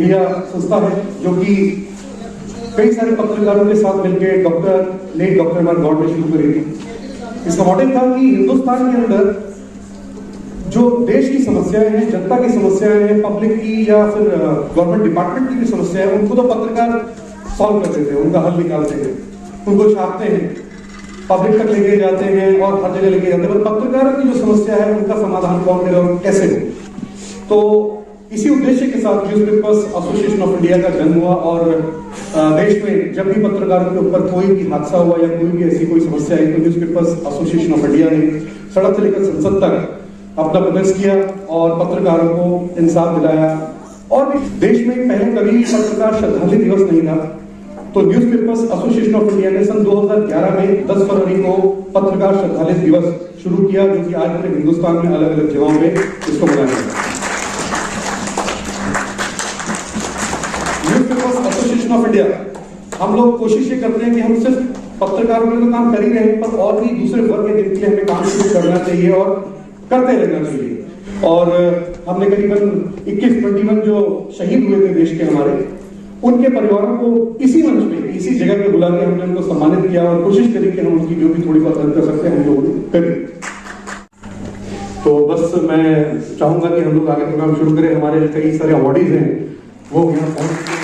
Media संस्था है जो कि कई सारे पत्रकारों के साथ मिलकर डॉक्टर अमर गौड़ ने शुरू करी थी। इसका मोटिव था कि हिंदुस्तान के अंदर जो देश की समस्याएं हैं, जनता की समस्याएं हैं, पब्लिक की या फिर गवर्नमेंट डिपार्टमेंट की भी समस्याएं हैं, उनको तो पत्रकार सॉल्व कर देते हैं, उनका हल निकालते हैं, उनको छापते हैं, पब्लिक तक लेके जाते हैं और हर जगह लेके जाते हैं। पर पत्रकारों की जो समस्या है उनका समाधान कौन करे और कैसे हो। तो इसी उद्देश्य के साथ न्यूज़पेपर्स एसोसिएशन ऑफ इंडिया का जन्म हुआ और देश में जब भी पत्रकारों के ऊपर कोई भी हादसा हुआ या कोई भी ऐसी कोई समस्या आई तो न्यूज़पेपर्स एसोसिएशन ऑफ इंडिया ने सड़क से लेकर संसद तक अपना प्रदर्शन किया और पत्रकारों को इंसाफ दिलाया। और देश में पहले कभी पत्रकार श्रद्धांजलि दिवस नहीं था, तो न्यूज़पेपर्स एसोसिएशन ऑफ इंडिया ने सन 2011 में 10 फरवरी को पत्रकार श्रद्धांजलि दिवस शुरू किया, जो कि आज पूरे हिंदुस्तान में अलग अलग जगहों पे इसको मनाया जाता है। न्यूज़पेपर्स एसोसिएशन ऑफ इंडिया हम लोग कोशिश ये करते हैं कि हम सिर्फ पत्रकारों के लिए तो काम कर ही रहे हैं, पर और भी दूसरे वर्ग के जिनके लिए हमें काम शुरू करना चाहिए और करते रहना चाहिए। और हमने करीबन 21 जो शहीद हुए थे देश के हमारे, उनके परिवारों को इसी मंच पे, इसी जगह पे बुला के हमने उनको सम्मानित किया और कोशिश करी कि हम उनकी जो भी थोड़ी बहुत मदद कर सकते हैं हम लोग करें। तो बस मैं चाहूंगा कि हम लोग आगे प्रोग्राम शुरू करें। हमारे कई सारे अवार्डीज हैं वो यहाँ पहुंच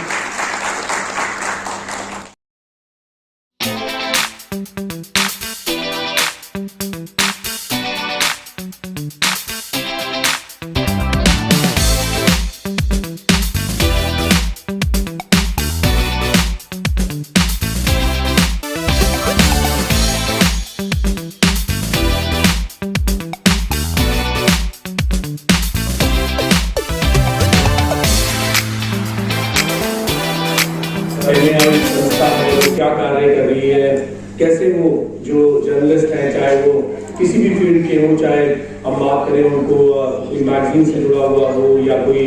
संस्था है वो क्या कार्य कर रही है, कैसे वो जो जर्नलिस्ट हैं चाहे वो किसी भी फील्ड के हो, चाहे हम बात करें उनको कोई मैगजीन से जुड़ा हुआ हो या कोई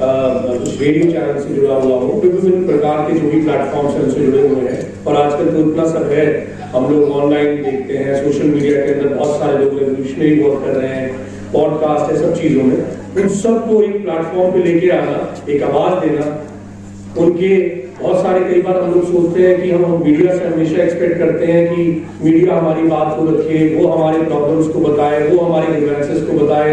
कुछ रेडियो चैनल से जुड़ा हुआ हो, विभिन्न प्रकार के जो भी प्लेटफॉर्म से उनसे जुड़े हुए हैं। और आजकल तो इतना सब है, हम लोग ऑनलाइन देखते हैं, सोशल मीडिया के अंदर बहुत सारे लोग रेवोल्यूशनरी वर्क कर रहे हैं, पॉडकास्ट है, सब चीजों में उन सबको एक प्लेटफॉर्म पे लेके आना, एक आवाज देना। उनके बहुत सारे कई बार हम लोग सोचते हैं कि हम मीडिया से हमेशा एक्सपेक्ट करते हैं कि मीडिया हमारी बात को रखे, वो हमारे प्रॉब्लम्स को बताए, वो हमारे ग्रीवेंसेस को बताए,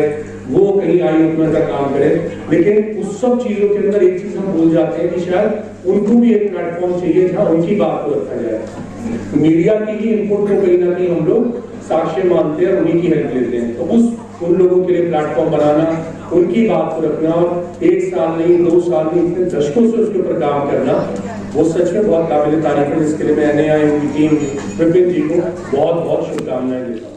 वो कहीं आई ओपनर का काम करे। लेकिन उस सब चीजों के अंदर एक चीज हम भूल जाते हैं कि शायद उनको भी एक प्लेटफॉर्म चाहिए जहां उनकी बात को रखा जाए। मीडिया की ही इनपुट को कहीं ना कहीं हम लोग साक्ष्य मानते हैं, उन्हीं की हेल्प लेते हैं। तो उन लोगों के लिए प्लेटफॉर्म बनाना, उनकी बात को रखना और 1 साल नहीं 2 साल नहीं इतने दशकों से उसके ऊपर काम करना, वो सच में बहुत काबिल तारीफ है। इसके लिए मैं NAI की टीम विपिन जी को बहुत बहुत शुभकामनाएं देता हूँ।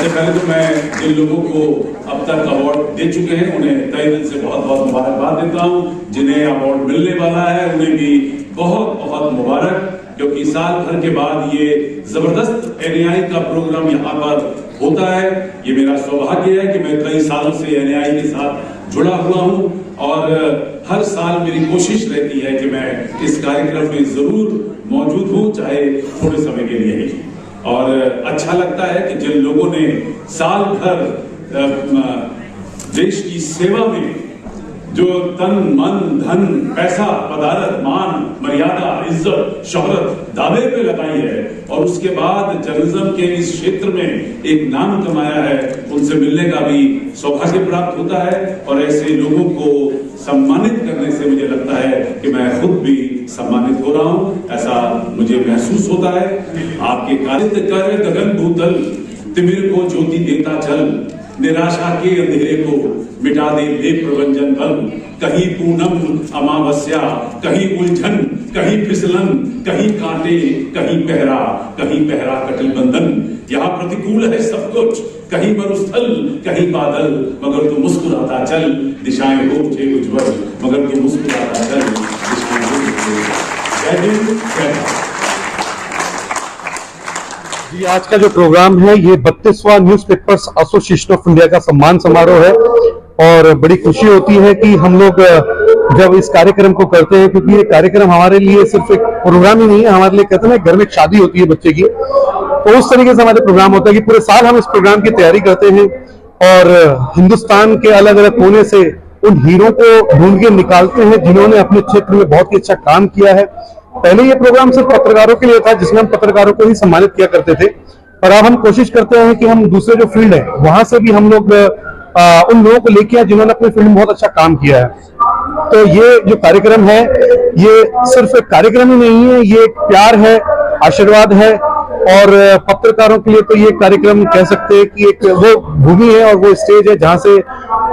सबसे पहले तो मैं जिन लोगों को अब तक अवार्ड दे चुके हैं उन्हें तहे दिल से बहुत बहुत मुबारकबाद देता हूं। जिन्हें अवार्ड मिलने वाला है उन्हें भी बहुत बहुत मुबारक, क्योंकि साल भर के बाद ये जबरदस्त एनआई का प्रोग्राम यहाँ पर होता है। ये मेरा सौभाग्य है कि मैं कई सालों से एनआई के साथ जुड़ा हुआ हूं और हर साल मेरी कोशिश रहती है कि मैं इस कार्यक्रम में जरूर मौजूद हूं, चाहे थोड़े समय के लिए ही। और अच्छा लगता है कि जिन लोगों ने साल भर देश की सेवा में जो तन मन धन पैसा पदार्थ मान मर्यादा इज्जत शोहरत दावे पे लगाई है और उसके बाद जर्नलिज्म के इस क्षेत्र में एक नाम कमाया है, उनसे मिलने का भी सौभाग्य प्राप्त होता है। और ऐसे लोगों को सम्मानित करने से मुझे लगता है कि मैं खुद भी सम्मानित हो रहा हूं, ऐसा मुझे महसूस होता है। आपके कार्य कर गगन भूतल तिमिर को ज्योति देता चल, निराशा के अंधेरे को मिटा दे ले प्रवंजन बल। कहीं पूनम अमावस्या, कहीं उलझन, कहीं फिसलन, कहीं कांटे, कहीं पहरा कटिबंधन। यहाँ प्रतिकूल है सब कुछ, कहीं मरुस्थल, कहीं बादल, मगर तू मुस्कुराता चल, दिशाएं हो मुझे उज्जवल, मगर तू मुस्कुराता चल, दिशाएं हो मुझे उज्जवल। जय हिंद, जय भारत। जी, आज का जो प्रोग्राम है ये 32वां न्यूज़पेपर्स एसोसिएशन ऑफ इंडिया का सम्मान समारोह है और बड़ी खुशी होती है कि हम लोग जब इस कार्यक्रम को करते हैं, क्योंकि ये कार्यक्रम हमारे लिए सिर्फ एक प्रोग्राम ही नहीं है, हमारे लिए कहते हैं ना घर में शादी होती है बच्चे की, तो उस तरीके से हमारे प्रोग्राम होता है कि पूरे साल हम इस प्रोग्राम की तैयारी करते हैं और हिंदुस्तान के अलग अलग कोने से उन हीरो को ढूंढ के निकालते हैं जिन्होंने अपने क्षेत्र में बहुत ही अच्छा काम किया है। पहले ये प्रोग्राम सिर्फ पत्रकारों के लिए था जिसमें हम पत्रकारों को ही सम्मानित किया करते थे, पर अब हम कोशिश करते हैं कि हम दूसरे जो फील्ड है वहां से भी हम लोग उन लोगों को लेके आए जिन्होंने अपने फील्ड में बहुत अच्छा काम किया है। तो ये जो कार्यक्रम है ये सिर्फ एक कार्यक्रम ही नहीं है, ये एक प्यार है, आशीर्वाद है और पत्रकारों के लिए तो ये कार्यक्रम कह सकते हैं कि एक वो भूमि है और वो स्टेज है जहां से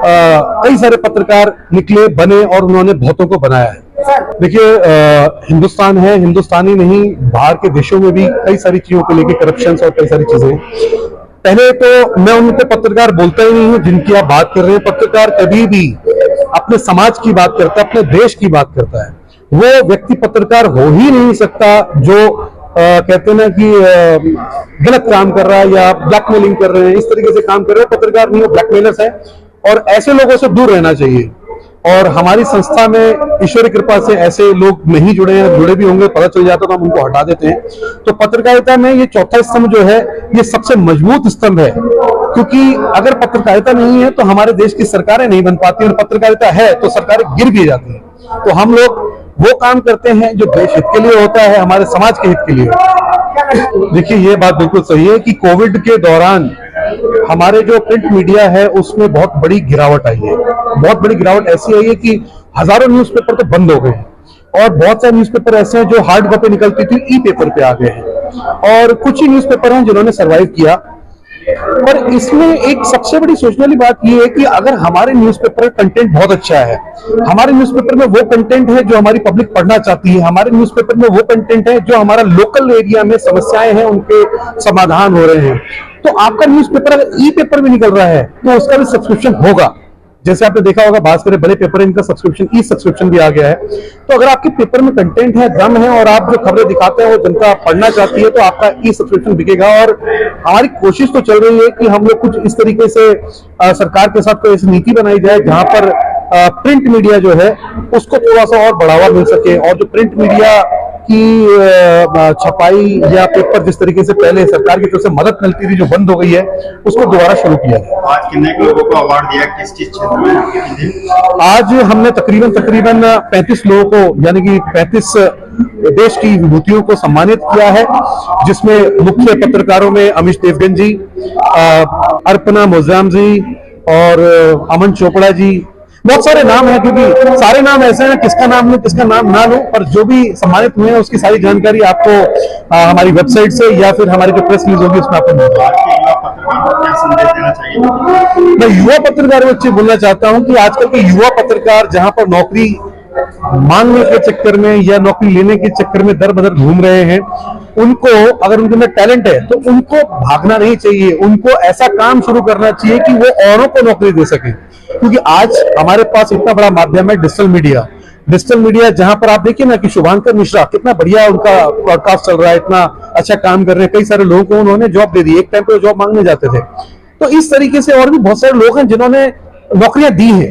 कई सारे पत्रकार निकले बने और उन्होंने बहुतों को बनाया है। देखिए, हिंदुस्तान है, हिंदुस्तानी नहीं बाहर के देशों में भी कई सारी चीजों को लेकर करप्शन और कई सारी चीजें। पहले तो मैं उनको पत्रकार बोलता ही नहीं हूं जिनकी आप बात कर रहे हैं। पत्रकार कभी भी अपने समाज की बात करता है, अपने देश की बात करता है। वो व्यक्ति पत्रकार हो ही नहीं सकता जो कहते हैं ना कि गलत काम कर रहा है या ब्लैकमेलिंग कर रहे हैं, इस तरीके से काम कर रहे हैं। पत्रकार नहीं, वो ब्लैकमेलर्स है और ऐसे लोगों से दूर रहना चाहिए। और हमारी संस्था में ईश्वर की कृपा से ऐसे लोग नहीं जुड़े हैं, जुड़े भी होंगे पता चल जाता तो हम उनको हटा देते हैं। तो पत्रकारिता में ये चौथा स्तंभ जो है ये सबसे मजबूत स्तंभ है, क्योंकि अगर पत्रकारिता नहीं है तो हमारे देश की सरकारें नहीं बन पाती और पत्रकारिता है तो सरकारें गिर भी जाती हैं। तो हम लोग वो काम करते हैं जो देश हित के लिए होता है, हमारे समाज के हित के लिए। देखिए, ये बात बिल्कुल सही है कि कोविड के दौरान हमारे जो प्रिंट मीडिया है उसमें बहुत बड़ी गिरावट आई है। बहुत बड़ी गिरावट ऐसी आई है कि हजारों न्यूज़पेपर तो बंद हो गए हैं और बहुत सारे न्यूज़पेपर ऐसे हैं जो हार्ड कॉपी निकलती थी ई पेपर पे आ गए हैं और कुछ ही न्यूज़पेपर हैं जिन्होंने सरवाइव किया। और इसमें एक सबसे बड़ी सोचने वाली बात यह है कि अगर हमारे न्यूज़पेपर का कंटेंट बहुत अच्छा है, हमारे न्यूज़पेपर में वो कंटेंट है जो हमारी पब्लिक पढ़ना चाहती है, हमारे न्यूज़पेपर में वो कंटेंट है जो हमारा लोकल एरिया में समस्याएं हैं उनके समाधान हो रहे हैं, तो आपका न्यूज़पेपर अगर ई पेपर भी निकल रहा है तो उसका भी सब्सक्रिप्शन होगा। जैसे आपने देखा होगा भास्कर बड़े पेपर इनका सब्सक्रिप्शन ई सब्सक्रिप्शन भी आ गया है। तो अगर आपके पेपर में कंटेंट है, दम है और आप जो खबरें दिखाते हैं वो जनता पढ़ना चाहती है तो आपका ई सब्सक्रिप्शन बिकेगा। और हमारी कोशिश तो चल रही है कि हम लोग कुछ इस तरीके से सरकार के साथ कोई ऐसी नीति बनाई जाए जहां पर प्रिंट मीडिया जो है उसको थोड़ा सा और बढ़ावा मिल सके और जो प्रिंट मीडिया की छपाई या पेपर जिस तरीके से पहले सरकार की तरफ से मदद मिलती थी जो बंद हो गई है उसको दोबारा शुरू किया जाए। आज कितने लोगों को अवार्ड दिया, किस चीज क्षेत्र में? आज हमने तकरीबन 35 लोगों को यानी कि 35 देश की विभूतियों को सम्मानित किया है, जिसमें मुख्य पत्रकारों में अमिश देवगन जी, अर्पणा मोजाम जी और अमन चोपड़ा जी, बहुत सारे नाम हैं क्योंकि सारे नाम ऐसे हैं किसका नाम लूं किसका नाम ना लूं, पर जो भी सम्मानित हुए हैं उसकी सारी जानकारी आपको हमारी वेबसाइट से या फिर हमारी जो प्रेस न्यूज होगी उसमें आपको मिलेगा। मैं युवा पत्रकारों से बोलना चाहता हूं कि आजकल के युवा पत्रकार जहां पर नौकरी मांगने के चक्कर में या नौकरी लेने के चक्कर में दर बदर घूम रहे हैं, उनको अगर उनके अंदर टैलेंट है तो उनको भागना नहीं चाहिए, उनको ऐसा काम शुरू करना चाहिए कि वो औरों को नौकरी दे सके। क्योंकि आज हमारे पास इतना बड़ा माध्यम है डिजिटल मीडिया, जहां पर आप देखिए ना कि शुभांकर मिश्रा कितना बढ़िया उनका पॉडकास्ट चल रहा है, इतना अच्छा काम कर रहे हैं, कई सारे लोगों को उन्होंने जॉब दे दी, एक टाइम पे जॉब मांगने जाते थे। तो इस तरीके से और भी बहुत सारे लोग हैं जिन्होंने नौकरियां दी है।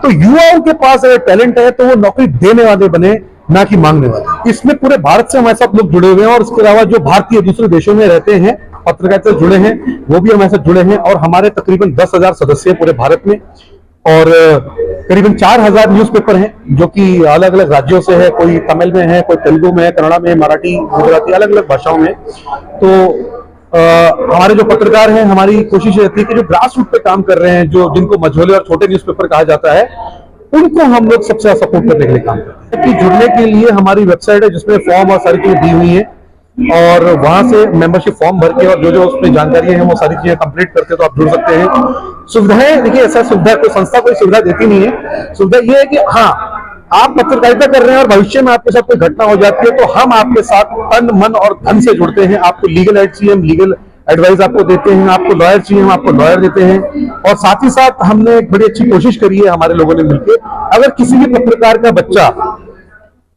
तो युवाओं के पास अगर टैलेंट है तो वो नौकरी देने वाले बने, ना कि मांगने वाले। इसमें पूरे भारत से हमारे साथ लोग जुड़े हुए हैं और इसके अलावा जो भारतीय दूसरे देशों में रहते हैं पत्रकारिता से जुड़े हैं वो भी हमारे साथ जुड़े हैं। और हमारे तकरीबन 10,000 सदस्य हैं पूरे भारत में और करीबन 4,000 न्यूज़पेपर हैं जो कि अलग अलग राज्यों से है, कोई तमिल में है, कोई तेलुगु में है, कन्नड़ा में, मराठी, गुजराती, अलग अलग भाषाओं में। तो हमारे जो पत्रकार हैं, हमारी कोशिश रहती है कि जो ग्रास रूट पे काम कर रहे हैं, जो जिनको मझोले और छोटे न्यूज़पेपर कहा जाता है, उनको हम लोग सबसे ज्यादा सपोर्ट करने के लिए काम करते हैं। कि जुड़ने के लिए हमारी वेबसाइट है जिसमें फॉर्म और सारी चीजें दी हुई हैं और वहां से मेंबरशिप फॉर्म भर के और जो जो उसमें जानकारी है वो सारी चीजें कंप्लीट करते तो आप जुड़ सकते हैं। सुविधाएं देखिए, ऐसा सुविधा कोई संस्था कोई सुविधा देती नहीं है। सुविधा ये है कि हाँ, आप पत्रकारिता कर रहे हैं और भविष्य में आपके साथ कोई घटना हो जाती है तो हम आपके साथ तन मन और धन से जुड़ते हैं। आपको लीगल एड चाहिए, हम लीगल एडवाइस आपको देते हैं, आपको लॉयर चाहिए, हम आपको लॉयर देते हैं। और साथ ही साथ हमने एक बड़ी अच्छी कोशिश करी है हमारे लोगों ने मिलकर, अगर किसी भी पत्रकार का बच्चा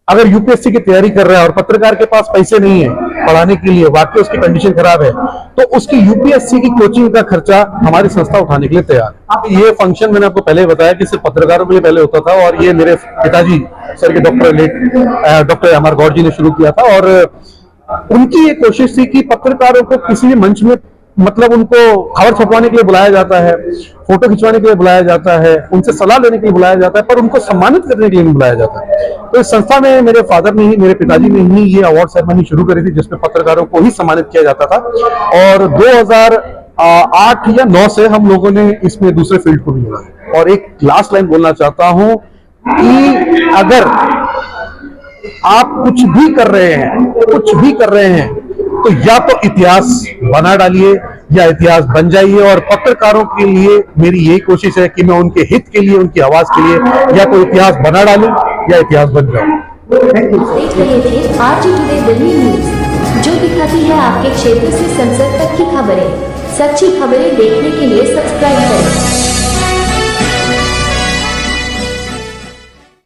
अगर यूपीएससी की तैयारी कर रहा है और पत्रकार के पास पैसे नहीं है पढ़ाने के लिए, वाकई उसकी कंडीशन खराब है, तो उसकी यूपीएससी की कोचिंग का खर्चा हमारी संस्था उठाने के लिए तैयार है। ये फंक्शन मैंने आपको पहले बताया कि सिर्फ पत्रकारों के लिए पहले होता था और ये मेरे पिताजी सर के डॉक्टर अमर गौड़ जी ने शुरू किया था। और उनकी ये कोशिश थी कि पत्रकारों को किसी भी मंच में मतलब उनको खबर छपवाने के लिए बुलाया जाता है, फोटो खिंचवाने के लिए बुलाया जाता है, उनसे सलाह लेने के लिए बुलाया जाता है, पर उनको सम्मानित करने के लिए नहीं बुलाया जाता है। तो इस संस्था में मेरे फादर ने ही, मेरे पिताजी ने ही ये अवार्ड सेरेमनी शुरू करी थी जिसमें पत्रकारों को ही सम्मानित किया जाता था। और 2008 या 9 से हम लोगों ने इसमें दूसरे फील्ड को भी जोड़ा। और एक लास्ट लाइन बोलना चाहता हूं कि अगर आप कुछ भी कर रहे हैं तो या तो इतिहास बना डालिए या इतिहास बन जाइए। और पत्रकारों के लिए मेरी यही कोशिश है कि मैं उनके हित के लिए, उनकी आवाज के लिए या तो इतिहास बना डालूं या इतिहास बन जाऊं। देख रहे थे आरजे टुडे दिल्ली न्यूज, जो दिखाती है आपके क्षेत्र से संसद तक की खबरें। सच्ची खबरें देखने के लिए सब्सक्राइब करें।